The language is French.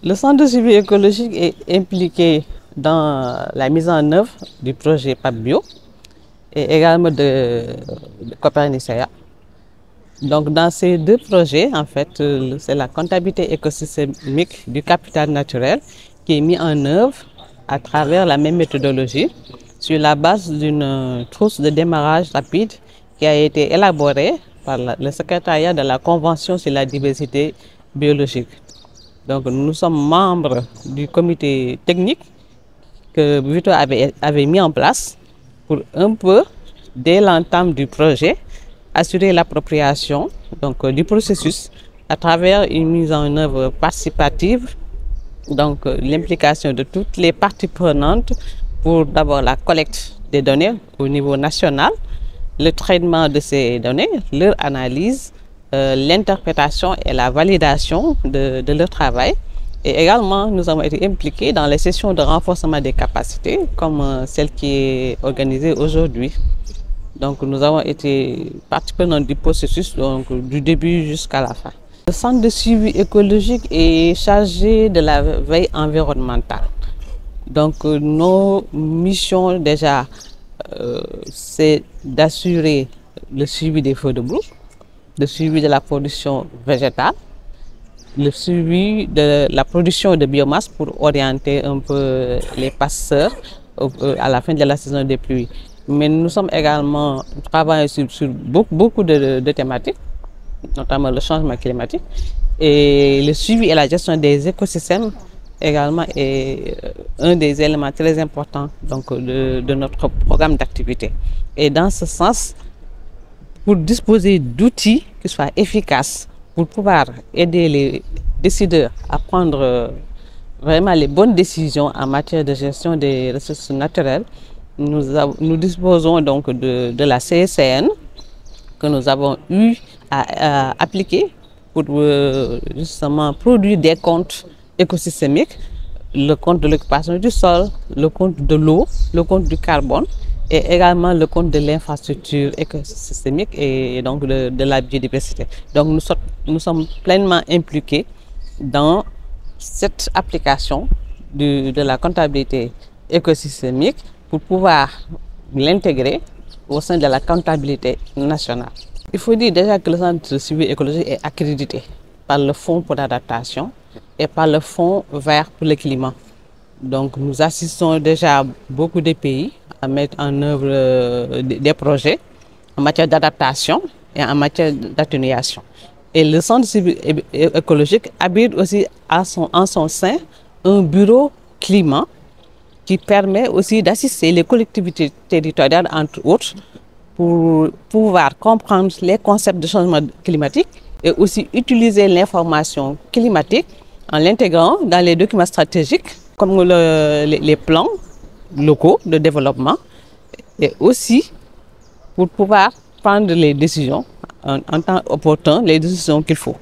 Le centre de suivi écologique est impliqué dans la mise en œuvre du projet PAPBio et également de Copernicea. Donc, dans ces deux projets, en fait, c'est la comptabilité écosystémique du capital naturel qui est mis en œuvre à travers la même méthodologie sur la base d'une trousse de démarrage rapide qui a été élaborée par le secrétariat de la Convention sur la diversité biologique. Donc, nous sommes membres du comité technique que Vito avait mis en place pour un peu, dès l'entame du projet, assurer l'appropriation du processus à travers une mise en œuvre participative, donc l'implication de toutes les parties prenantes pour d'abord la collecte des données au niveau national, le traitement de ces données, leur analyse, l'interprétation et la validation de leur travail. Et également, nous avons été impliqués dans les sessions de renforcement des capacités, comme celle qui est organisée aujourd'hui. Donc, nous avons été partie prenante du processus, donc du début jusqu'à la fin. Le centre de suivi écologique est chargé de la veille environnementale. Donc, nos missions déjà, c'est d'assurer le suivi des feux de brousse, le suivi de la production végétale, le suivi de la production de biomasse pour orienter un peu les passeurs à la fin de la saison des pluies. Mais nous sommes également travaillés sur beaucoup de thématiques, notamment le changement climatique. Et le suivi et la gestion des écosystèmes également est un des éléments très importants de notre programme d'activité. Et dans ce sens, pour disposer d'outils qui soient efficaces pour pouvoir aider les décideurs à prendre vraiment les bonnes décisions en matière de gestion des ressources naturelles, nous disposons donc de la CSCN que nous avons eu à appliquer pour justement produire des comptes écosystémiques, le compte de l'occupation du sol, le compte de l'eau, le compte du carbone et également le compte de l'infrastructure écosystémique et donc de la biodiversité. Donc nous sommes pleinement impliqués dans cette application de la comptabilité écosystémique pour pouvoir l'intégrer au sein de la comptabilité nationale. Il faut dire déjà que le centre de suivi écologique est accrédité par le Fonds pour l'adaptation et par le Fonds vert pour le climat. Donc nous assistons déjà beaucoup de pays à mettre en œuvre des projets en matière d'adaptation et en matière d'atténuation. Et le centre de suivi écologique habite aussi en son sein un bureau climat qui permet aussi d'assister les collectivités territoriales, entre autres, pour pouvoir comprendre les concepts de changement climatique et aussi utiliser l'information climatique en l'intégrant dans les documents stratégiques comme les plans locaux de développement et aussi pour pouvoir prendre les décisions en temps opportun, les décisions qu'il faut.